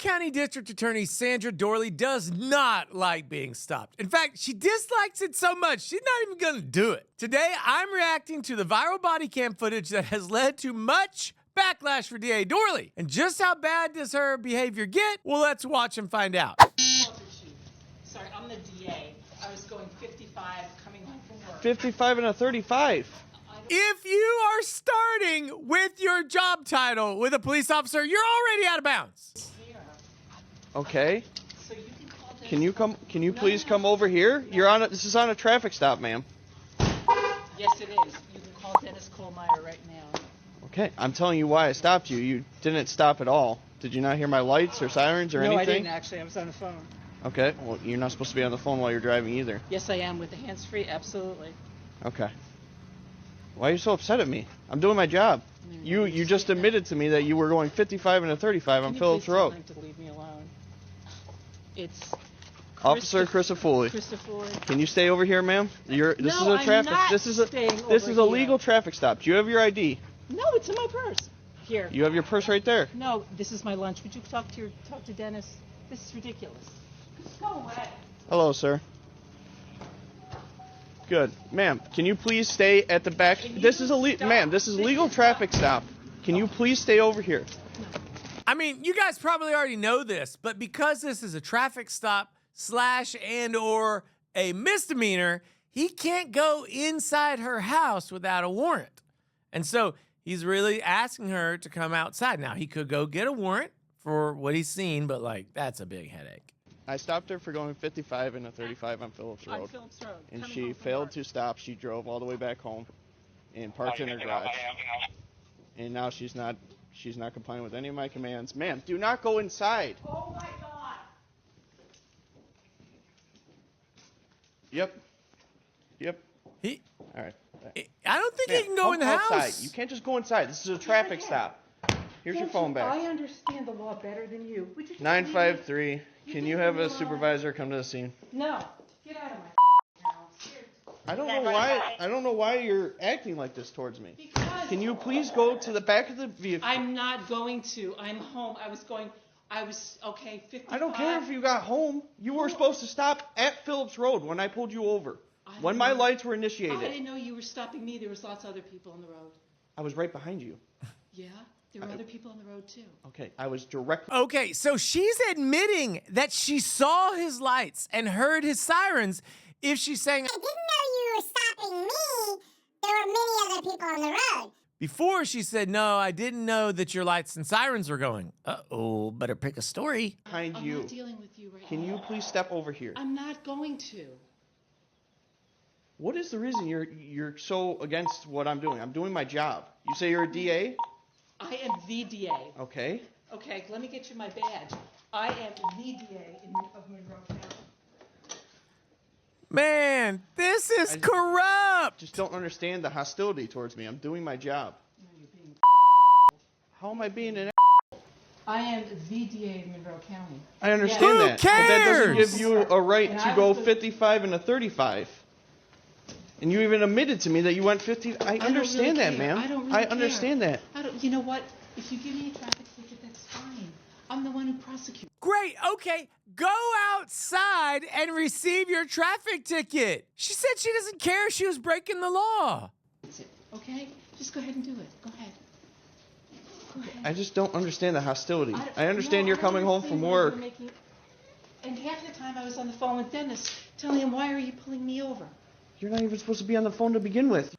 County District Attorney Sandra Doorley does not like being stopped. In fact, she dislikes it so much, she's not even gonna do it. Today, I'm reacting to the viral body cam footage that has led to much backlash for DA Doorley. And just how bad does her behavior get? Well, let's watch and find out. Sorry, I'm the DA. I was going 55 coming home from work. 55 and a 35. If you are starting with your job title with a police officer, you're already out of bounds. Okay. So you can call Dennis. Can you come? Can you please come over here? You're on. This is on a traffic stop, ma'am. Yes, it is. You can call Dennis Kohlmeyer right now. Okay. I'm telling you why I stopped you. You didn't stop at all. Did you not hear my lights or sirens or anything? No, I didn't actually. I was on the phone. Okay. Well, you're not supposed to be on the phone while you're driving either. Yes, I am with the hands-free. Absolutely. Okay. Why are you so upset at me? I'm doing my job. You just admitted to me that you were going 55 and a 35 on Phillips Road. Can you please tell him to leave me alone? It's Officer Christopher. Can you stay over here, ma'am? This is a traffic. This is a legal traffic stop. Do you have your ID? No, it's in my purse. Here. You have your purse right there. No, this is my lunch. Would you talk to Dennis? This is ridiculous. Just go away. Hello, sir. Good. Ma'am, can you please stay at the back? This is a legal traffic stop. Can you please stay over here? I mean, you guys probably already know this, but because this is a traffic stop / and or a misdemeanor, he can't go inside her house without a warrant. And so he's really asking her to come outside. Now, he could go get a warrant for what he's seen, but like, that's a big headache. I stopped her for going 55 and a 35 on Phillips Road. On Phillips Road. And she failed to stop. She drove all the way back home and parked in her garage. And now she's not complying with any of my commands. Ma'am, do not go inside. Oh my God. Yep. All right. I don't think he can go in the outside. house. You can't just go inside. This is a traffic stop. Here's your phone back. I understand the law better than you. 953. Can you have a supervisor come to the scene? No. Get out of my house. I don't know why you're acting like this towards me. Because Can you please go to the back of the vehicle? I'm not going to. I'm home. Okay, 55. I don't care if you got home. You were supposed to stop at Phillips Road when I pulled you over. When my lights were initiated. I didn't know you were stopping me. There was lots of other people on the road. I was right behind you. Yeah? There were other people on the road too. Okay, I was directly... Okay, so she's admitting that she saw his lights and heard his sirens. If she's saying, I didn't know you were stopping me, there were many other people on the road. Before she said, no, I didn't know that your lights and sirens were going. Uh-oh, better pick a story. Behind I'm you. not dealing with you right now. Can you please step over here? I'm not going to. What is the reason you're so against what I'm doing? I'm doing my job. You say you're a DA? I am the DA. Okay. Okay, let me get you my badge. I am the DA of Monroe County. Man, this is corrupt. Just don't understand the hostility towards me. I'm doing my job. No, you're being How am I being an I am the DA of Monroe County. I understand Who that. But that doesn't cares? give you a right And to I go was the- 55 and a 35. And you even admitted to me that you went 50. I understand really that, care. ma'am. I don't really I care. understand that. You know what? If you give me a traffic ticket, that's fine. I'm the one who prosecutes. Great, okay, go outside and receive your traffic ticket. She said she doesn't care if she was breaking the law. That's it. Okay? Just go ahead and do it. Go ahead. Go ahead. I just don't understand the hostility. don't- I understand no, you're I coming home understand from why you're work. making- And half the time I was on the phone with Dennis, telling him, why are you pulling me over? You're not even supposed to be on the phone to begin with.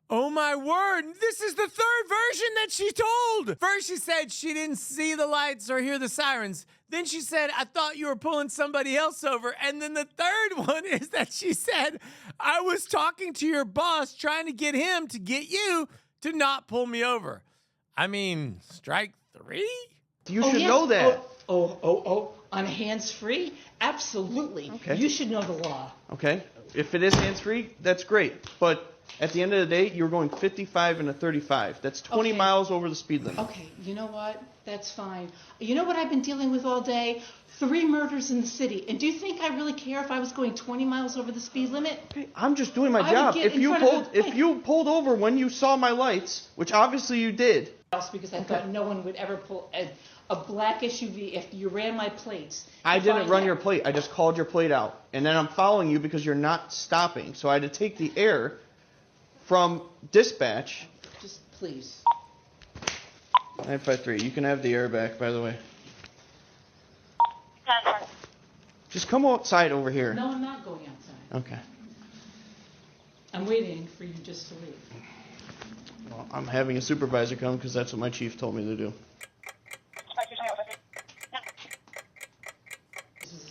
Oh my word, this is the third version that she told. First she said she didn't see the lights or hear the sirens. Then she said, I thought you were pulling somebody else over. And then the third one is that she said, I was talking to your boss trying to get him to get you to not pull me over. I mean, strike 3? You should know that. On hands-free? Absolutely. Okay. You should know the law. Okay? If it is hands-free, that's great. But at the end of the day, you're going 55 and a 35. That's 20 Okay. miles over the speed limit. Okay, you know what? That's fine. You know what I've been dealing with all day? 3 murders in the city. And do you think I really care if I was going 20 miles over the speed limit? Okay, I'm just doing my I would job. get If in you front of pulled, the- if you pulled over when you saw my lights, which obviously you did. Because I thought no one would ever pull. a black SUV after you ran my plates. I didn't Find run out. your plate. I just called your plate out. And then I'm following you because you're not stopping. So I had to take the air from dispatch. Just please. 953. You can have the air back, by the way. 10-4. Just come outside over here. No, I'm not going outside. Okay. I'm waiting for you just to leave. Well, I'm having a supervisor come because that's what my chief told me to do.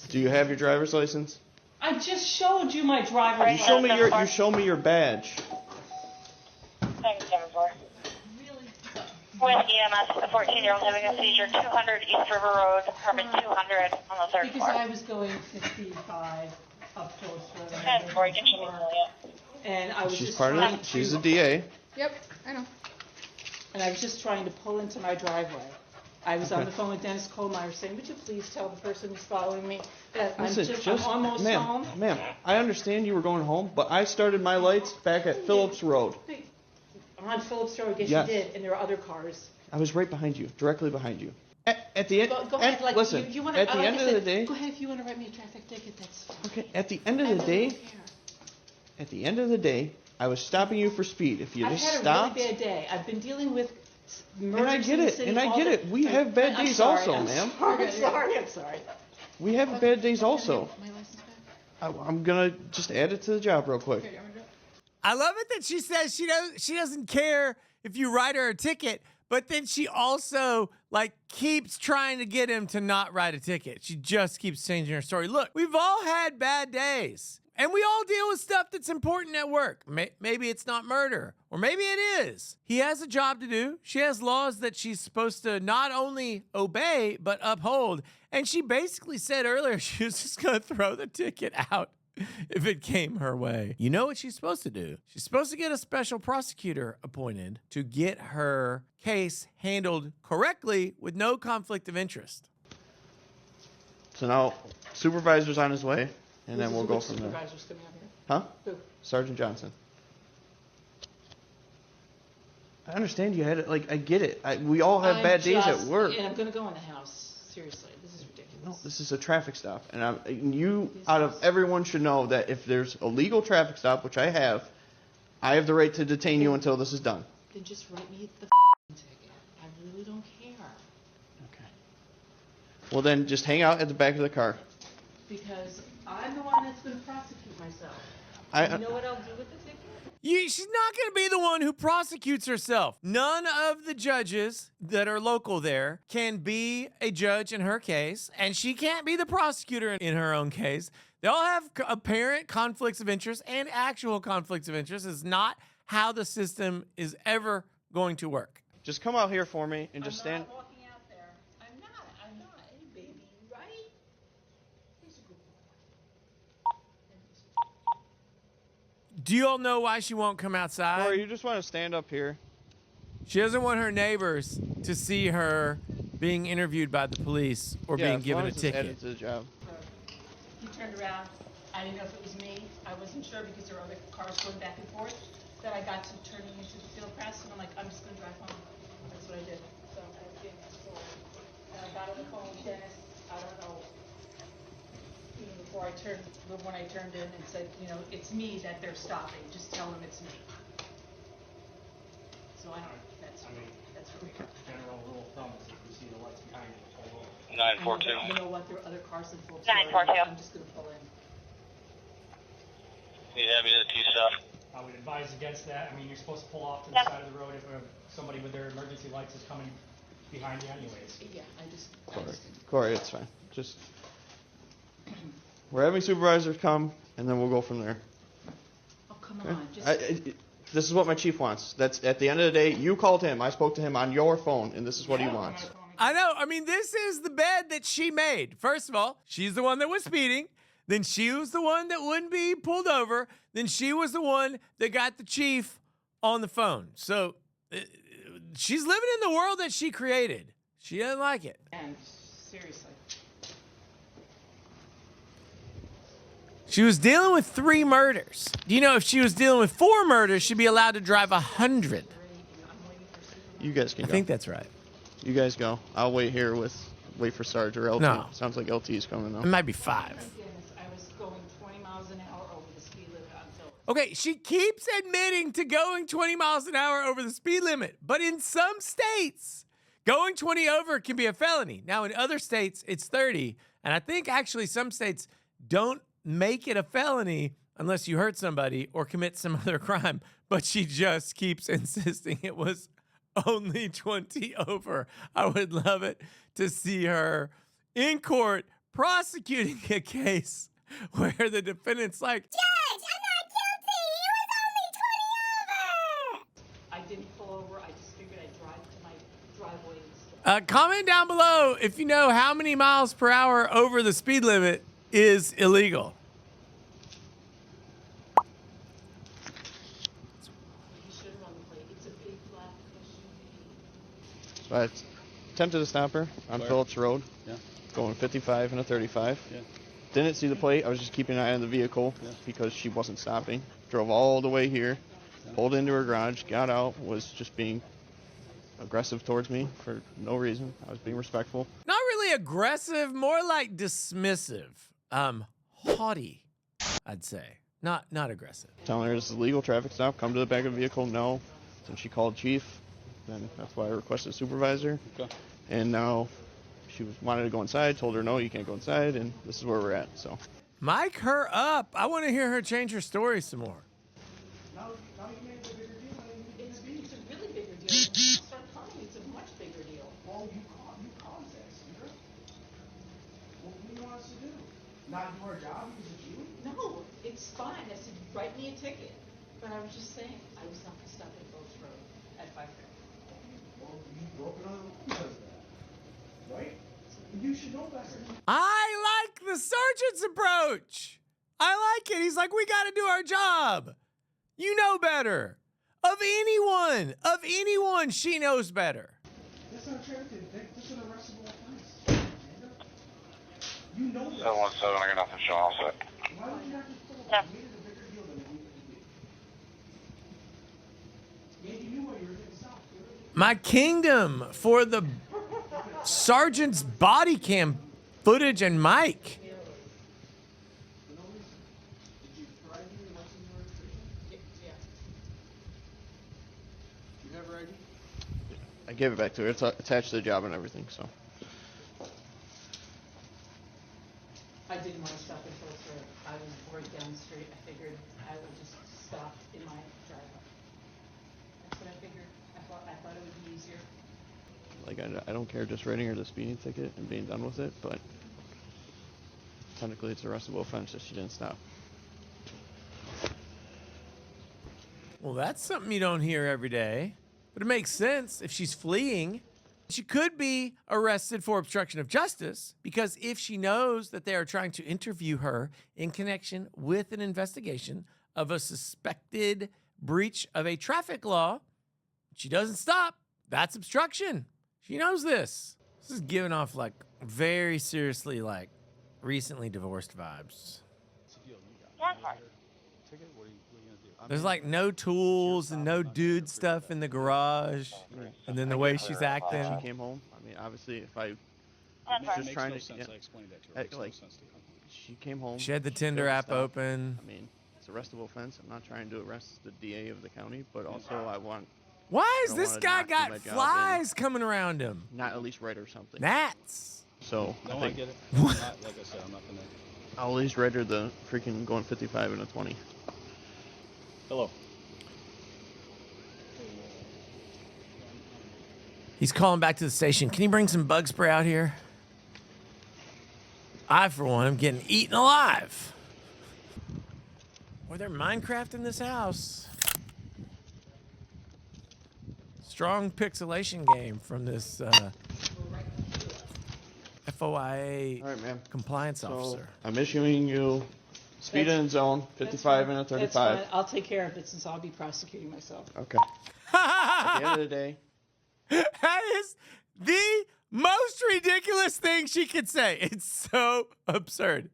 Do you have your driver's license? I just showed you my driver's You show me your badge. 7-4. With EMS, a 14-year-old having a seizure, 200 East River Road, apartment 200 on the third Because floor. I was going 55 up Close Road. 10-4, you can show me Juliet. And I was She's just part of trying it. She's to, a DA. Yep, I know. and I was just trying to pull into my driveway. I was on the phone with Dennis Kohlmeyer saying, would you please tell the person who's following me that Listen, I'm almost home? Ma'am, I understand you were going home, but I started my lights back at Phillips Road. Hey, on Phillips Road, yes, Yes. you did, and there are other cars. I was right behind you, directly behind you. At the end, Go ahead, like, listen, you wanna, at the like end I of the said, day, go ahead if you want to write me a traffic ticket, that's fine. okay, at the end of the day, I was stopping you for speed. If you I've just had a stopped, really bad day. I've been dealing with murders and I get in the it, city and I all get the- it. We have bad I'm days sorry, also, I'm ma'am. I'm sorry. We have bad days also. My license back? I'm gonna just add it to the job real quick. Okay, you want me to do it? I love it that she says she doesn't care if you write her a ticket, but then she also keeps trying to get him to not write a ticket. She just keeps changing her story. Look, we've all had bad days. And we all deal with stuff that's important at work. Maybe it's not murder, or maybe it is. He has a job to do. She has laws that she's supposed to not only obey, but uphold. And she basically said earlier she was just going to throw the ticket out if it came her way. You know what she's supposed to do? She's supposed to get a special prosecutor appointed to get her case handled correctly with no conflict of interest. So now, supervisor's on his way, and then we'll go from there. Supervisor's coming up here. Huh? Who? Sergeant Johnson. I understand you had it. I get it. We all have bad days at work. And I'm going to go in the house. Seriously, this is ridiculous. No, this is a traffic stop, and you, out of everyone, should know that if there's a legal traffic stop, which I have the right to detain you until this is done. Then just write me the ticket. I really don't care. Okay. Well, then just hang out at the back of the car. Because I'm the one that's going to prosecute myself. You know what I'll do with the ticket? She's not going to be the one who prosecutes herself. None of the judges that are local there can be a judge in her case, and she can't be the prosecutor in her own case. They all have apparent conflicts of interest and actual conflicts of interest. It's not how the system is ever going to work. Just come out here for me and just stand. I'm not walking out there. I'm not. Hey, baby, right? He's a good boy. Do you all know why she won't come outside? Or you just want to stand up here. She doesn't want her neighbors to see her being interviewed by the police or being given a ticket. Added to the job. He turned around. I didn't know if it was me. I wasn't sure because there were other cars going back and forth. That I got to turning into the field press, and I'm like, I'm just going to drive home. That's what I did. So I came to school. And I got on the phone with Dennis. I don't know. Even before when I turned in and said, it's me that they're stopping. Just tell them it's me. So I don't know. That's where we are. General rule of thumb is if you see the lights behind you, pull over. 942. You know what? There are other cars in full 942. I'm just going to pull in. He's happy to do stuff. I would advise against that. I mean, you're supposed to pull off to the side of the road if somebody with their emergency lights is coming behind you anyways. Yeah, I just Corey, it's fine. Just we're having supervisors come, and then we'll go from there. Oh, come on. Just This is what my chief wants. That's at the end of the day. You called him. I spoke to him on your phone, and this is what he wants. I know. I mean, this is the bed that she made. First of all, she's the one that was speeding. Then she was the one that wouldn't be pulled over. Then she was the one that got the chief on the phone. So she's living in the world that she created. She doesn't like it. And seriously. She was dealing with 3 murders. You know, if she was dealing with 4 murders, she'd be allowed to drive 100. You guys can I go. think that's right. You guys go. I'll wait here wait for Sarge or LT. No. Sounds like LT's coming It though. might be 5. Thank goodness, I was going 20 miles an hour over the speed limit on Phillips. Okay, she keeps admitting to going 20 miles an hour over the speed limit, but in some states, going 20 over can be a felony. Now, in other states, it's 30, and I think actually some states don't make it a felony unless you hurt somebody or commit some other crime, but she just keeps insisting it was only 20 over. I would love it to see her in court prosecuting a case where the defendant's like, Judge, I'm not guilty. He was only 20 over. I didn't pull over, I just figured I'd drive to my driveway instead. comment down below if you know how many miles per hour over the speed limit is illegal. You should have on the plate, it's a big black SUV. So I attempted to stop her on Phillips Road, Yeah. going 55 and a 35. Yeah. Didn't see the plate. I was just keeping an eye on the vehicle because she wasn't stopping. Drove all the way here, pulled into her garage, got out, was just being aggressive towards me for no reason. I was being respectful. Not really aggressive, more like dismissive. Haughty, I'd say. Not aggressive. Telling her this is a legal traffic stop. Come to the back of the vehicle. No. Then she called chief. Then that's why I requested a supervisor. Okay. And now she wanted to go inside. Told her no, you can't go inside. And this is where we're at. So. Mic her up. I want to hear her change her story some more. It's a really bigger deal. Start calling it's a much bigger deal. Well, you caused that, Sandra. What do you want us to do? Not do our job because it's you? No, it's fine. I said, write me a ticket. But I was just saying, I was not going to stop at Phillips Road at 5:30. Well, you broke another rule because of that. Right? You should know better. I like the sergeant's approach. I like it. He's like, we got to do our job. You know better. Of anyone, she knows better. That's not attractive, Vic. That's an arrestable offense. Sandra. You know this. 717, I got nothing showing all set. Why would you have to pull Yeah. up? You made it a bigger deal than it needed to be. Yeah, you knew why you were getting stopped. My kingdom for the sergeant's body cam footage and mic. For no reason. Did you provide your license and registration? Yeah. Do you have her ID? I gave it back to her. It's attached to the job and everything. So. I didn't want to stop at Phillips Road. I was right down the street. I figured I would just stop in my driveway. That's what I figured. I thought it would be easier. Like, I don't care just writing her the speeding ticket and being done with it, but technically it's an arrestable offense if she didn't stop. Well, that's something you don't hear every day, but it makes sense if she's fleeing. She could be arrested for obstruction of justice because if she knows that they are trying to interview her in connection with an investigation of a suspected breach of a traffic law, she doesn't stop. That's obstruction. She knows this. This is giving off like very seriously like recently divorced vibes. Yeah. There's like no tools and no dude stuff in the garage. And then the way she's acting. She came home. I mean, obviously, if I That was just makes trying no to, sense. I explained that to her. I- It makes like- no sense to her. she came home. She had the she Tinder didn't app stop. open. I mean, it's an arrestable offense. I'm not trying to arrest the DA of the county, but also I want Why I is don't this wanna guy not do got my job flies coming around him? not at least write her something. Gnats. So No, I I think get it. I'm not, like I said, I'm not gonna. I'll at least write her the freaking going 55 and a 20. Hello. He's calling back to the station. Can you bring some bug spray out here? I, for one, am getting eaten alive. Or they're Minecraft in this house. Strong pixelation game from this FOIA All right, ma'am. compliance So officer. I'm issuing you speed in zone 55 and a 35. That's fine. I'll take care of it since I'll be prosecuting myself. Okay. At the end of the day, That is the most ridiculous thing she could say. It's so absurd.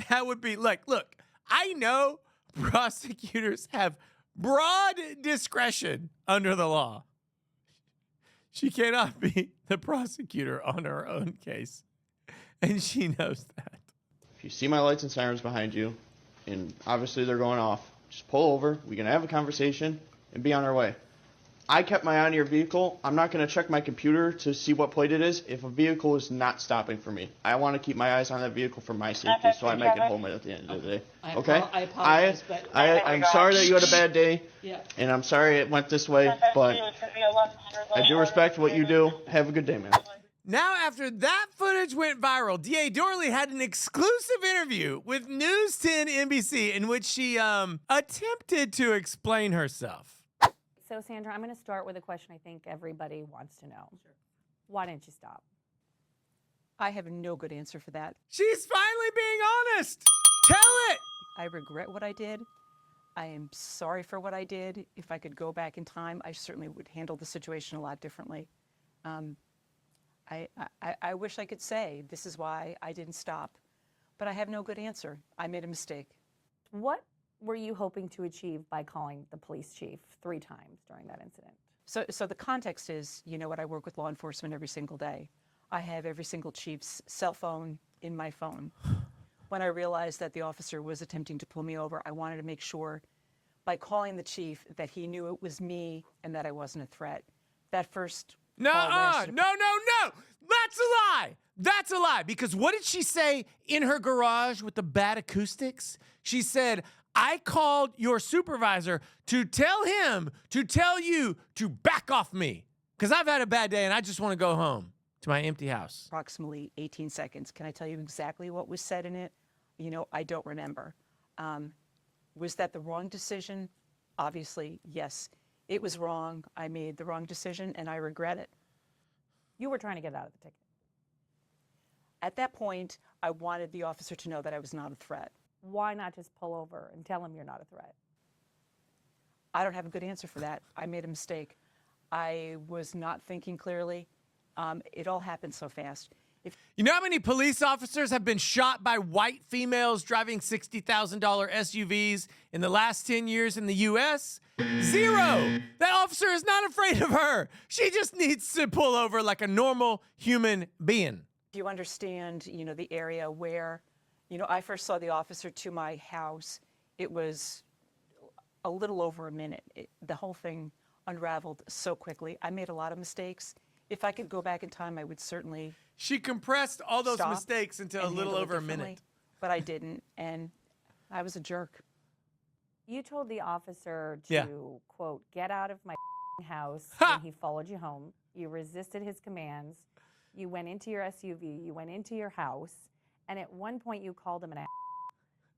That would be like, look, I know prosecutors have broad discretion under the law. She cannot be the prosecutor on her own case. And she knows that. If you see my lights and sirens behind you, and obviously they're going off, just pull over. We can have a conversation and be on our way. I kept my eye on your vehicle. I'm not going to check my computer to see what plate it is if a vehicle is not stopping for me. I want to keep my eyes on that vehicle for my safety, so I make it home at the end of the day. Okay? I apologize, but I'm sorry that you had a bad day, yeah. and I'm sorry it went this way, but I do respect what you do. Have a good day, man. Now, after that footage went viral, DA Doorley had an exclusive interview with News 10 NBC in which she attempted to explain herself. So, Sandra, I'm going to start with a question I think everybody wants to know. Sure. Why didn't you stop? I have no good answer for that. She's finally being honest. Tell it. I regret what I did. I am sorry for what I did. If I could go back in time, I certainly would handle the situation a lot differently. I wish I could say this is why I didn't stop, but I have no good answer. I made a mistake. What were you hoping to achieve by calling the police chief 3 times during that incident? So the context is, you know what, I work with law enforcement every single day. I have every single chief's cell phone in my phone. When I realized that the officer was attempting to pull me over, I wanted to make sure by calling the chief that he knew it was me and that I wasn't a threat. That first No. That's a lie. That's a lie. Because what did she say in her garage with the bad acoustics? She said, I called your supervisor to tell him to tell you to back off me because I've had a bad day and I just want to go home to my empty house. Approximately 18 seconds. Can I tell you exactly what was said in it? You know, I don't remember. Was that the wrong decision? Obviously, yes. It was wrong. I made the wrong decision and I regret it. You were trying to get out of the ticket. At that point, I wanted the officer to know that I was not a threat. Why not just pull over and tell him you're not a threat? I don't have a good answer for that. I made a mistake. I was not thinking clearly. It all happened so fast. You know how many police officers have been shot by white females driving $60,000 SUVs in the last 10 years in the U.S.? 0. That officer is not afraid of her. She just needs to pull over like a normal human being. Do you understand, you know, the area where, you know, I first saw the officer to my house. It was a little over a minute. The whole thing unraveled so quickly. I made a lot of mistakes. If I could go back in time, I would certainly She compressed all those stop mistakes into a and little handle it over a differently, minute. But I didn't, and I was a jerk. You told the officer to, Yeah. quote, get out of my house when he followed you home. You resisted his commands. You went into your SUV. You went into your house. And at one point, you called him an ass.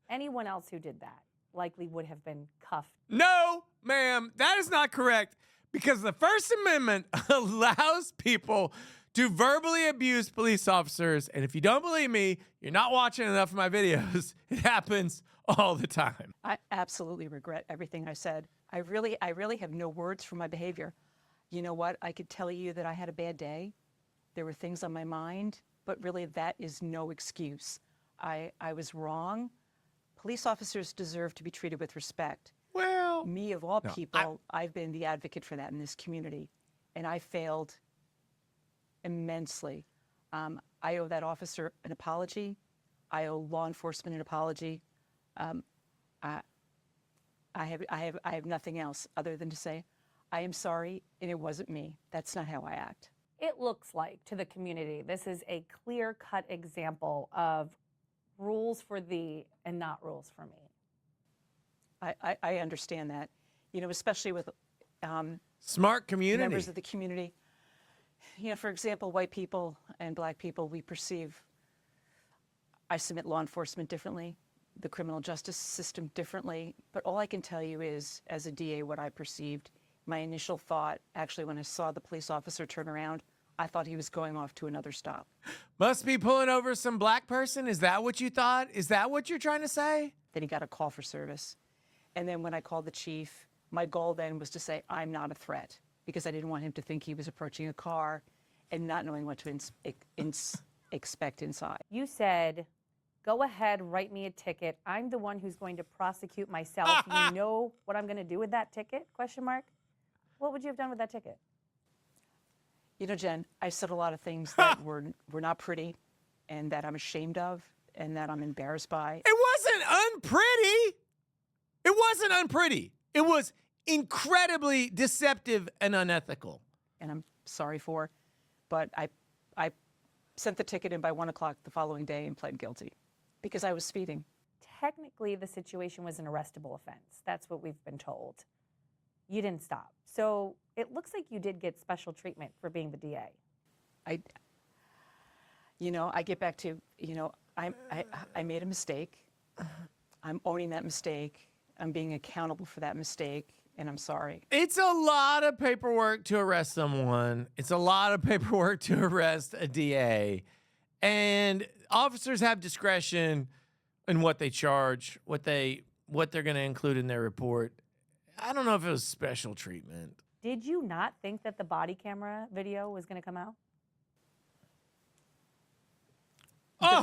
Anyone else who did that likely would have been cuffed. No, ma'am, that is not correct because the First Amendment allows people to verbally abuse police officers. And if you don't believe me, you're not watching enough of my videos. It happens all the time. I absolutely regret everything I said. I really have no words for my behavior. You know what? I could tell you that I had a bad day. There were things on my mind, but really that is no excuse. I was wrong. Police officers deserve to be treated with respect. Well, me of all people, I've been the advocate for that in this community, and I failed immensely. I owe that officer an apology. I owe law enforcement an apology. I have nothing else other than to say I am sorry, and it wasn't me. That's not how I act. It looks like to the community, this is a clear-cut example of rules for thee and not rules for me. I understand that, you know, especially with smart community members of the community. You know, for example, white people and black people, we perceive, I submit law enforcement differently, the criminal justice system differently. But all I can tell you is, as a DA, what I perceived. My initial thought, actually, when I saw the police officer turn around, I thought he was going off to another stop. Must be pulling over some black person? Is that what you thought? Is that what you're trying to say? Then he got a call for service. And then when I called the chief, my goal then was to say, I'm not a threat, because I didn't want him to think he was approaching a car and not knowing what to expect inside. You said, go ahead, write me a ticket. I'm the one who's going to prosecute myself. You know what I'm going to do with that ticket? Question mark. What would you have done with that ticket? You know, Jen, I said a lot of things that were not pretty and that I'm ashamed of and that I'm embarrassed by. It wasn't unpretty. It wasn't unpretty. It was incredibly deceptive and unethical. And I'm sorry for, but I sent the ticket in by 1 o'clock the following day and pled guilty because I was speeding. Technically, the situation was an arrestable offense. That's what we've been told. You didn't stop. So it looks like you did get special treatment for being the DA. I get back to, I made a mistake. I'm owning that mistake. I'm being accountable for that mistake, and I'm sorry. It's a lot of paperwork to arrest someone. It's a lot of paperwork to arrest a DA. And officers have discretion in what they charge, what they're going to include in their report. I don't know if it was special treatment. Did you not think that the body camera video was going to come out?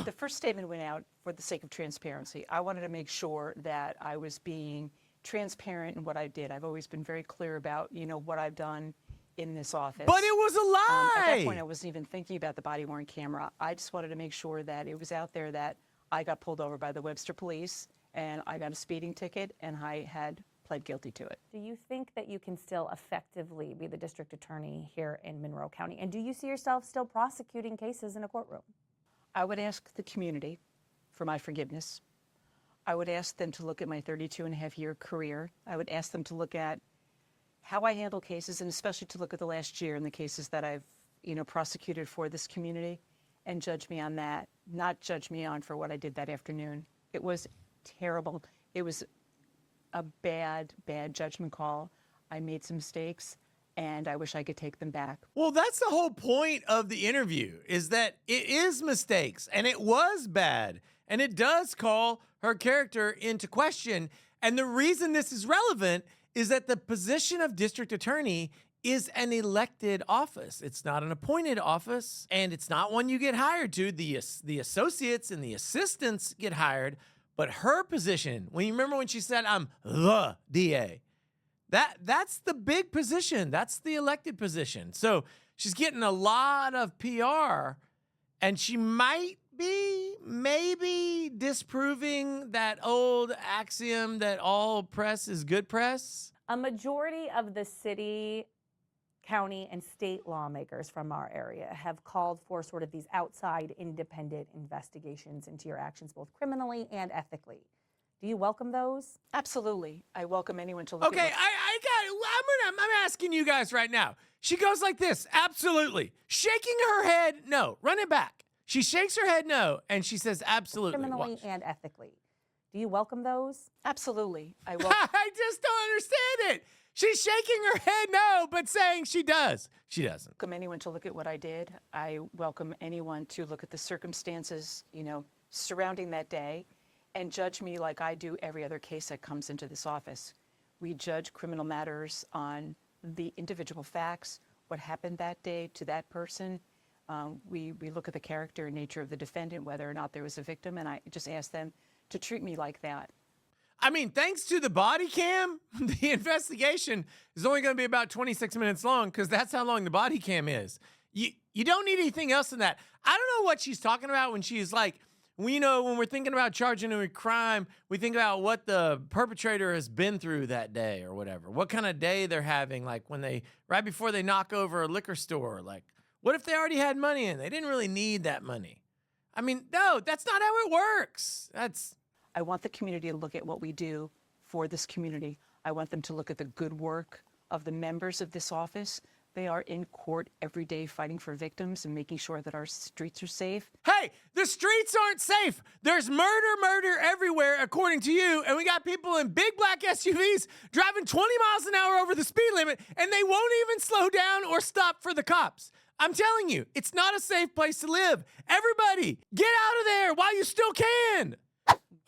The first statement went out for the sake of transparency. I wanted to make sure that I was being transparent in what I did. I've always been very clear about, what I've done in this office. But it was a lie. At that point, I wasn't even thinking about the body-worn camera. I just wanted to make sure that it was out there that I got pulled over by the Webster police and I got a speeding ticket and I had pled guilty to it. Do you think that you can still effectively be the district attorney here in Monroe County? And do you see yourself still prosecuting cases in a courtroom? I would ask the community for my forgiveness. I would ask them to look at my 32-and-a-half-year career. I would ask them to look at how I handle cases, and especially to look at the last year and the cases that I've, prosecuted for this community and judge me on that, not judge me on for what I did that afternoon. It was terrible. It was a bad, bad judgment call. I made some mistakes, and I wish I could take them back. Well, that's the whole point of the interview, is that it is mistakes, and it was bad, and it does call her character into question. And the reason this is relevant is that the position of district attorney is an elected office. It's not an appointed office, and it's not one you get hired to. The associates and the assistants get hired, but her position, when you remember when she said, I'm the DA, that's the big position. That's the elected position. So she's getting a lot of PR, and she might be maybe disproving that old axiom that all press is good press. A majority of the city, county, and state lawmakers from our area have called for sort of these outside independent investigations into your actions, both criminally and ethically. Do you welcome those? Absolutely. I welcome anyone to look Okay, at what I got it. I'm asking you guys right now. She goes like this, absolutely. Shaking her head, no. Run it back. She shakes her head no, and she says absolutely. Criminally Watch. and ethically. Do you welcome those? Absolutely. I I just don't understand it. She's shaking her head no, but saying she does. She doesn't. welcome anyone to look at what I did. I welcome anyone to look at the circumstances, surrounding that day and judge me like I do every other case that comes into this office. We judge criminal matters on the individual facts, what happened that day to that person. We look at the character and nature of the defendant, whether or not there was a victim, and I just ask them to treat me like that. I mean, thanks to the body cam, the investigation is only going to be about 26 minutes long because that's how long the body cam is. You don't need anything else than that. I don't know what she's talking about when she's like, when we're thinking about charging a crime, we think about what the perpetrator has been through that day or whatever. What kind of day they're having, like right before they knock over a liquor store. Like, what if they already had money and they didn't really need that money? I mean, no, that's not how it works. I want the community to look at what we do for this community. I want them to look at the good work of the members of this office. They are in court every day fighting for victims and making sure that our streets are safe. Hey, the streets aren't safe. There's murder everywhere, according to you, and we got people in big black SUVs driving 20 miles an hour over the speed limit, and they won't even slow down or stop for the cops. I'm telling you, it's not a safe place to live. Everybody, get out of there while you still can.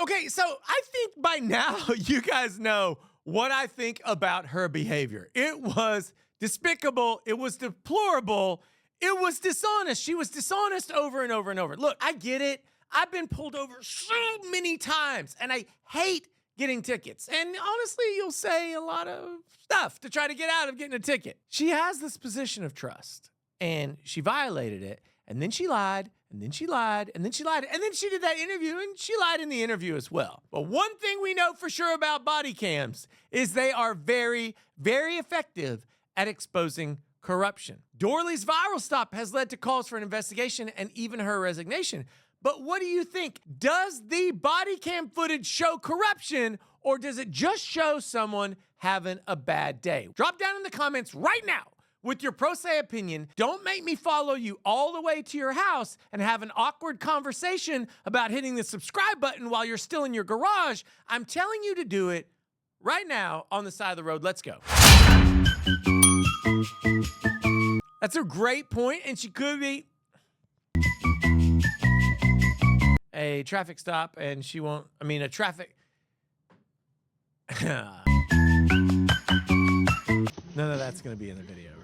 Okay, so I think by now you guys know what I think about her behavior. It was despicable. It was deplorable. It was dishonest. She was dishonest over and over and over. Look, I get it. I've been pulled over so many times, and I hate getting tickets. And honestly, you'll say a lot of stuff to try to get out of getting a ticket. She has this position of trust, and she violated it, and then she lied, and then she lied, and then she lied, and then she did that interview, and she lied in the interview as well. But one thing we know for sure about body cams is they are very, very effective at exposing corruption. Doorley's viral stop has led to calls for an investigation and even her resignation. But what do you think? Does the body cam footage show corruption, or does it just show someone having a bad day? Drop down in the comments right now with your pro se opinion. Don't make me follow you all the way to your house and have an awkward conversation about hitting the subscribe button while you're still in your garage. I'm telling you to do it right now on the side of the road. Let's go. That's a great point, and she could be a traffic stop, and she won't, I mean, a traffic. None of that's going to be in the video, right?